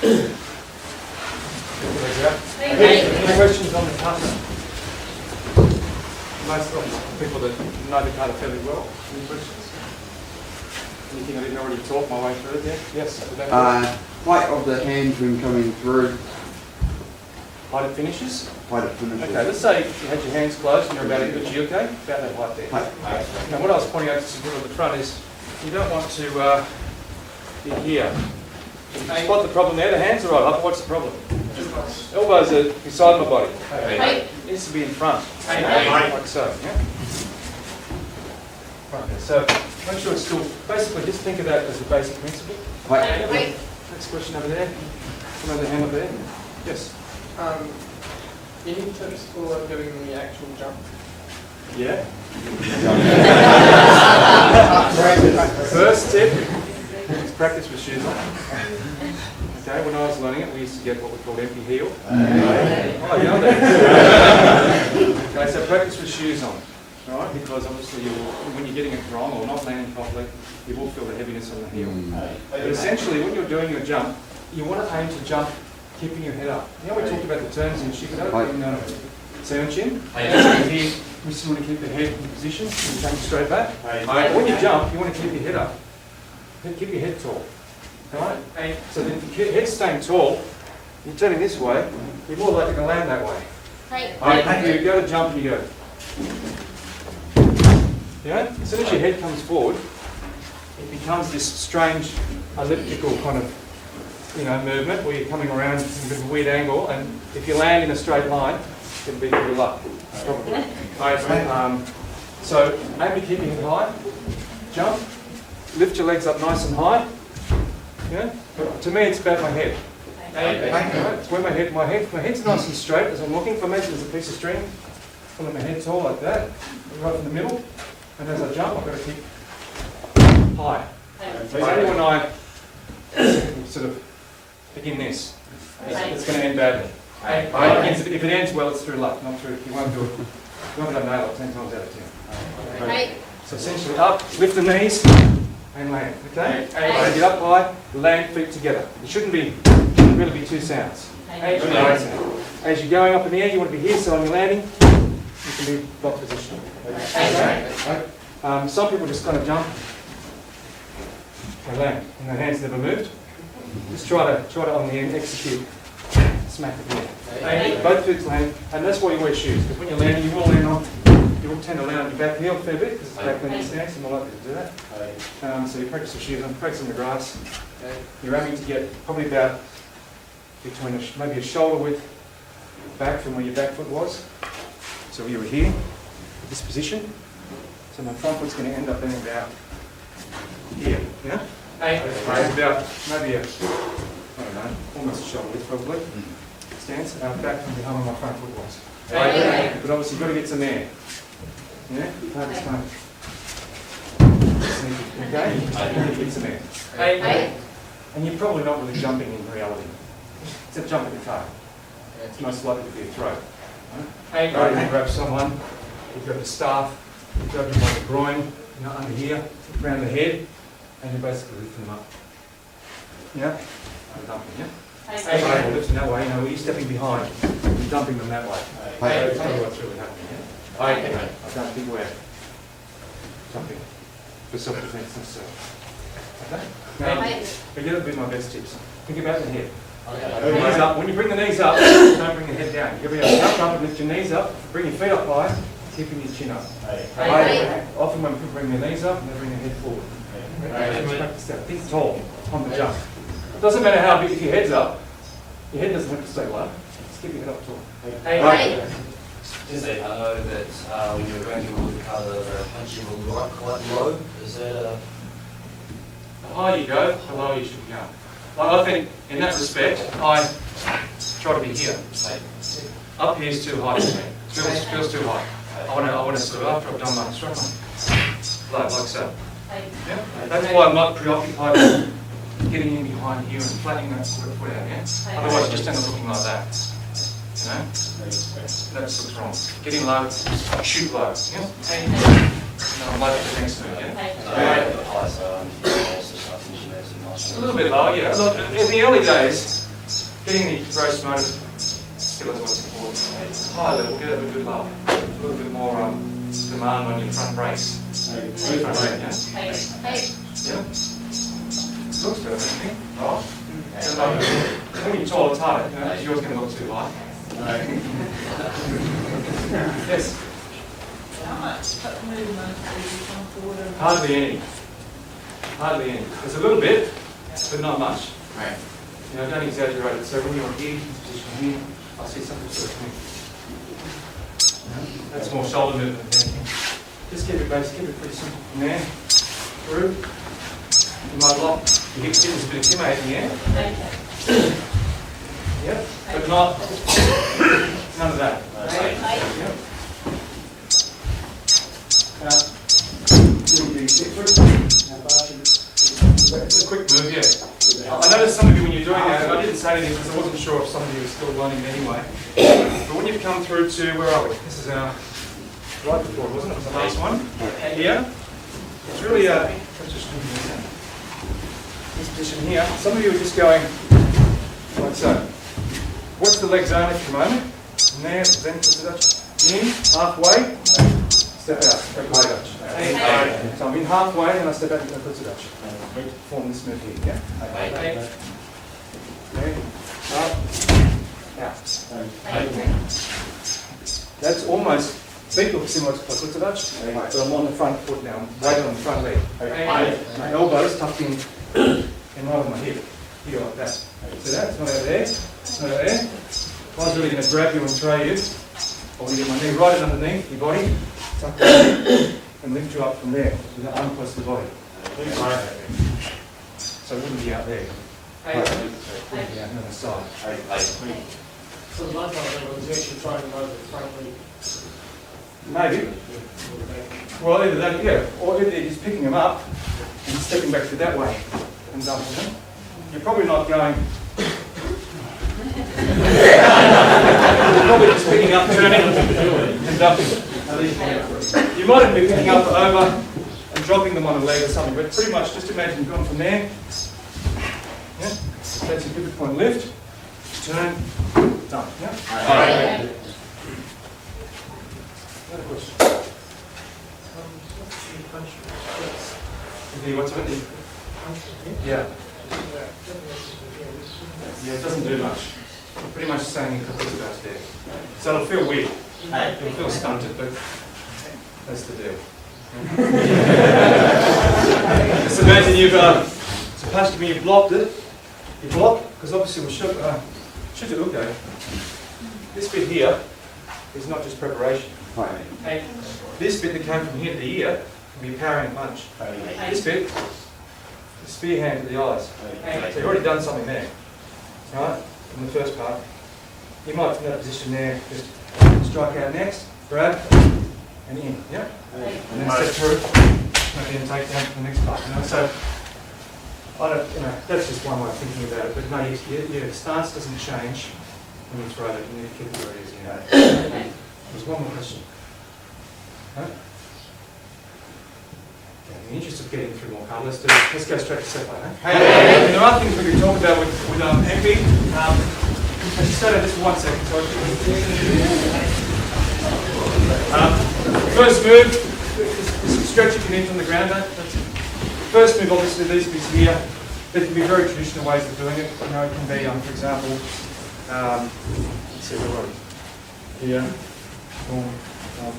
Any questions on the kata? Most of the people that know the kata fairly well. Any questions? Anything I didn't already talk my way through there? Yes? Height of the hands when coming through. Height it finishes? Height it finishes. Okay, let's say you had your hands closed and you're about to okay? About that height there. Now what I was pointing out to at the front is you don't want to be here. You spot the problem there, the hands are right up. What's the problem? Elbows are beside my body. It needs to be in front. Like so. Yeah? Okay, so make sure it's still, basically just think of that as a basic principle. Next question over there. Another hand up there. Yes. Any tips for doing the actual jump? Yeah. First tip is practice with shoes on. Okay, when I was learning it, we used to get what we called Empi heel. Oh, you know that. Okay, so practice with shoes on, right? Because obviously when you're getting it wrong or not landing properly, you will feel the heaviness on the heel. But essentially, when you're doing your jump, you want to aim to jump keeping your head up. You know, we talked about the turns in Shikado, in Seonchin. Here, we still want to keep the head in position, and jump straight back. When you jump, you want to keep your head up. Keep your head tall. Right? So then if your head's staying tall, you're turning this way, you're more likely to land that way. You go to jump and you go. You know, as soon as your head comes forward, it becomes this strange elliptical kind of movement where you're coming around in a bit of a weird angle, and if you land in a straight line, it'll be good luck. Probably. So aim to keep your head high, jump, lift your legs up nice and high. Yeah? To me, it's about my head. It's where my head's nice and straight as I'm looking. For me, there's a piece of string. I let my head tall like that, right in the middle, and as I jump, I've got to keep high. So only when I sort of begin this, it's going to end badly. If it ends well, it's through luck, not through. You won't do it. You won't nail it 10 times out of 10. So essentially, up, lift the knees, and land. Okay? Get up high, land, feet together. It shouldn't really be two sounds. As you're going up in the air, you want to be here, so on your landing, you can be block position. Some people just kind of jump and land, and their hands never moved. Just try to on the end execute, smack it here. Both feet land, and that's why you wear shoes. Because when you're landing, you will tend to land on your back heel a fair bit because it's back leaning stance. You're more likely to do that. So you practice with shoes on, practice on the grass. You're aiming to get probably about between maybe a shoulder width back from where your back foot was. So you were here, this position. So my front foot's going to end up being about here. Yeah. About maybe I don't know, almost a shoulder width probably. Stance back from behind where my front foot was. But obviously you've got to get some air. Yeah? Just kind of sneaky. Okay? You need to get some air. And you're probably not really jumping in reality. It's a jump at the car. It's most likely to be a throw. You grab someone, you grab the staff, you grab them by the groin, under here, around the head, and you're basically lifting them up. Yeah? And dumping, yeah? You're lifting that way, where you're stepping behind, you're dumping them that way. That's probably what's really happening, yeah? I don't think we're jumping for self-defense necessarily. Okay? Now, forget a bit my best tips. Think about the head. Knees up. When you bring the knees up, don't bring the head down. You're going to be able to jump up and lift your knees up, bring your feet up high, keeping your chin up. Often when people bring their knees up, they bring their head forward. Practice that. Think tall on the jump. It doesn't matter how big, if your head's up, your head doesn't have to stay low. Just keep your head up tall. Just I know that when you're going to look at the punching will right quite low. Is that the higher you go, the lower you should go. I think in that respect, I try to be here. Up here is too high for me. It feels too high. I want to sort of, after I've done my instructor, like so. Yeah? That's why I'm not preoccupied with getting in behind here and flattening that foot out. Yeah? Otherwise, you just end up looking like that. You know? That's what's wrong. Get in low, shoot low. Yeah? I'm low to the next move. Yeah? A little bit lower, yeah. Look, in the early days, getting the gross motor skill is what's important. High level, get it a good love. A little bit more demand on your front brakes. Front brake, yeah? Yeah. Looks good, I think. Right? When you're tall, it's harder. You know, yours going to look too light. Yes? How much movement do you come forward and Hardly any. Hardly any. There's a little bit, but not much. Right. You know, don't exaggerate it. So when you're here, position here, I see something sort of coming. That's more shoulder movement than anything. Just keep it basic, keep it pretty simple from there. Through. You might lock your hips in, there's a bit of kimai in the air. Yep, but not, none of that. Yep. It's a quick move, yeah. I noticed some of you when you're doing that, I didn't say anything because I wasn't sure if some of you were still learning it anyway. But when you've come through to, where are we? This is our right before, wasn't it? It was the last one. Here. It's really let's just move this position here. Some of you are just going like so. Watch the legs only for a moment. And there, then put it up. In, halfway, step out, Dutch. So I'm in halfway, and I step out and put it Dutch. Form this move here, yeah? Okay. Up, out. That's almost, feet look similar to Kata Dutch, but I'm on the front foot now, I'm weighted on the front leg. My elbows tucked in line with my hip, here like that. See that? It's not out there, it's not out there. If I was really going to grab you and throw you, I want to get my knee right underneath your body, tuck it in, and lift you up from there, with the arm close to the body. So it wouldn't be out there. It wouldn't be out on the side. So my part of was actually trying to move it frankly. Maybe. Well, either that, yeah, or either just picking them up and stepping back to that way and dumping them. You're probably not going. You're probably just picking up, turning, and dumping. You might even be picking up over and dropping them on a leg or something, but pretty much just imagine you've gone from there. Yeah, that's a pivot point lift, turn, dump. Yeah? Another question. What's with it? Yeah. Yeah, it doesn't do much. Pretty much saying you could put it out there. So it'll feel weird. It'll feel stunted, but that's the deal. Just imagine you've supposed to be, you blocked it. You block, because obviously we should okay. This bit here is not just preparation. Right. This bit that came from here to the ear can be a powering punch. This bit, the spear hand to the eyes. So you've already done something there. Right? In the first part. You might, from that position there, just strike out next, grab, and in. Yeah? And then step through, and then take down to the next part. You know? So, I don't, that's just one way of thinking about it, but no, your stance doesn't change when you throw it. You need to keep it where it is. There's one more question. Huh? Okay, in the interest of getting through more colour, let's go straight to sess4. And there are things we can talk about with Empi. Just stay there just for 1 second. First move, stretch if you need from the ground. First move, obviously, these bits here. There can be very traditional ways of doing it. You know, it can be, for example, let's see, where are we? Here. Boom, boom,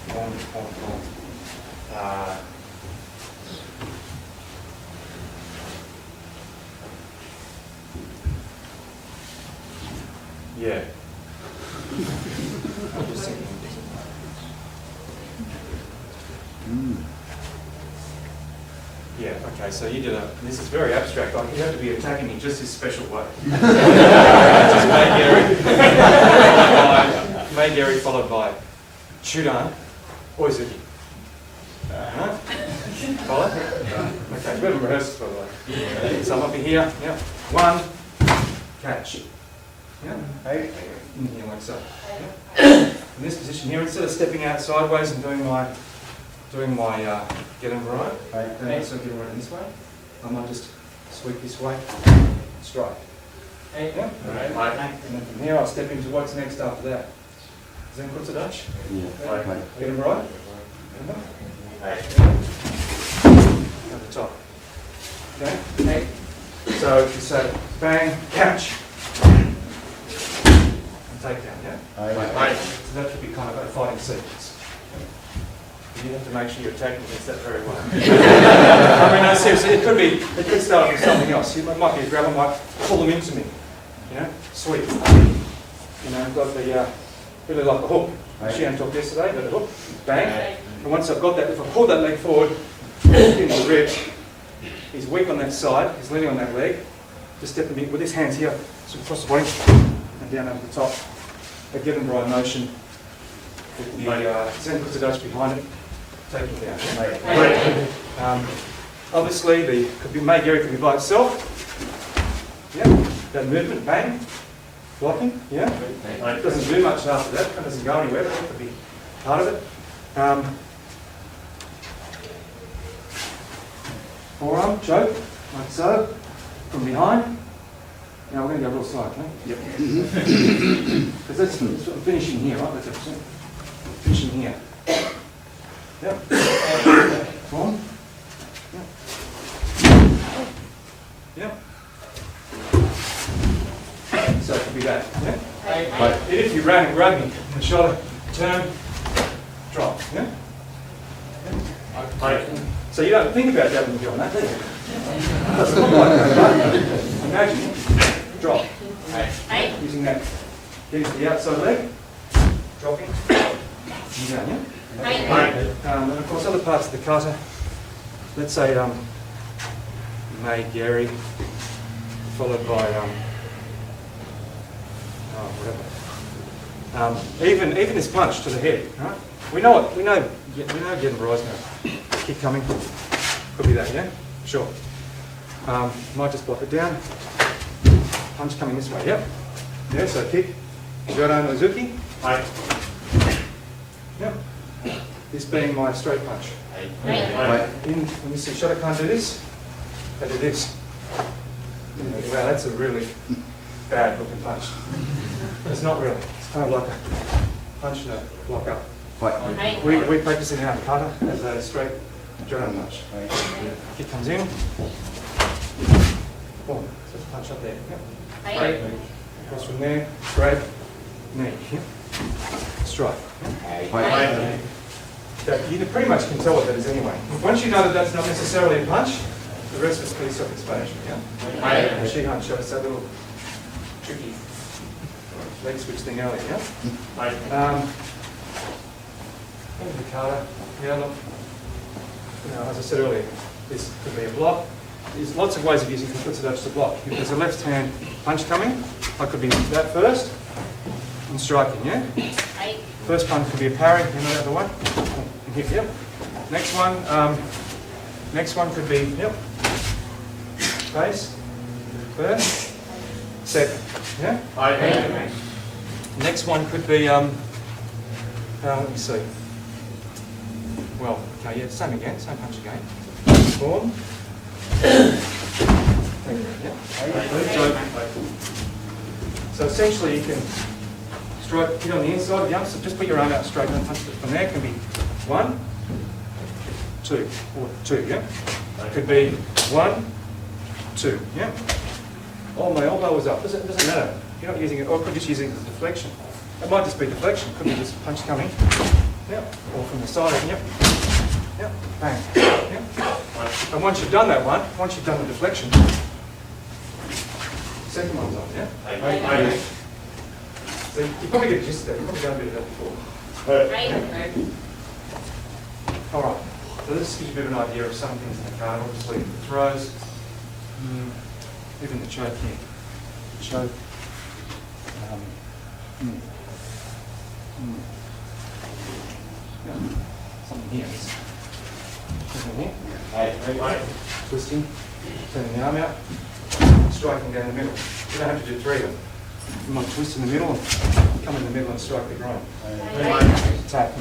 boom, boom, boom. Yeah. I'm just thinking. Yeah, okay, so you did this is very abstract, like you have to be attacking me just this special way. Just May Gary followed by Chudan, or is it? Follow? Okay, we haven't rehearsed by the way. So I'm up here, yeah. 1, catch. Yeah, okay, in here like so. Yeah. In this position here, instead of stepping out sideways and doing my get him right, so get him right this way, I might just sweep this way, strike. Yeah? And then from here I'll step into what's next after that. Zen kurze Dutch. Yeah. Okay. Get him right. At the top. Okay? So you say bang, catch, and take down, yeah? So that could be kind of a fighting sequence. You have to make sure you're attacking against that very well. I mean, no, seriously, it could start with something else. It might be a grabber, might pull them into me. You know, sweep. You know, I've got the, really like the hook. Shian talked yesterday, but the hook, bang. And once I've got that, if I pull that leg forward, into the ribs, he's weak on that side, he's leaning on that leg. Just step in with his hands here, so across the body, and down over the top. A given right motion. With the Zen kurze Dutch behind it, take him down. Obviously, the Gary could be by itself. Yeah, that movement, bang, blocking. Yeah, it doesn't do much after that. It doesn't go anywhere, but that could be part of it. Forearm, choke, like so, from behind. Now we're going to go real side, okay? Yep. Because that's I'm finishing here, right? That's it. Finishing here. Yep. Form. Yep. Yep. So it could be that. Yeah? If you ran and grabbed me, the shoulder, turn, drop. Yeah? So you don't think about that when you're doing that, do you? That's not like that, right? Imagine, drop. Using that, getting to the outside leg, dropping, and down, yeah? And of course other parts of the kata, let's say May Gary, followed by whatever. Even this punch to the head, right? We know getting rise now. Kick coming. Could be that, yeah? Sure. Might just block it down. Punch coming this way, yep. Yeah, so kick. Jodo no Uzuki. Yep. This being my straight punch. Let me see, Shoto can't do this. I do this. Wow, that's a really bad looking punch. It's not really. It's kind of like a punch and a block up. We practice it out in Kata as a straight Jodo punch. Kick comes in. Boom. So punch up there. Yep. Across from there. Grab. Knee. Yep. Strike. Yep. You pretty much can tell what that is anyway. Once you know that that's not necessarily a punch, the rest is pretty self-explanatory. Yeah. Shihan showed us that little tricky leg switch thing earlier. Yeah. The Kata. Yeah, look. You know, as I said earlier, this could be a block. There's lots of ways of using kurze Dutch to block. If there's a left hand punch coming, I could be that first and striking, yeah? First punch could be a parry, and the other one. And hit, yep. Next one could be, yep. Base. First. Second. Yeah? Next one could be, let me see. Well, okay, yeah, same again, same punch again. Form. So essentially you can strike, hit on the inside of the arm, so just put your arm out straight and punch it. From there can be 1, 2, or 2, yeah? It could be 1, 2, yeah? Oh, my elbow was up, doesn't matter. You're not using it, or could just using it as a deflection. It might just be deflection, could be just a punch coming, yeah? Or from the side, yep. Yep, bang, yep. And once you've done that one, once you've done the deflection, second one's on, yeah? So you probably get used to that, you've probably done a bit of that before. Alright, so this gives you a bit of an idea of some things in the kata, obviously the throws, even the choke here. Choke. Yeah. Something here. Something here. Twisting, turning the arm out, striking down the middle. You don't have to do 3 of them. You might twist in the middle and come in the middle and strike the groin. Attack.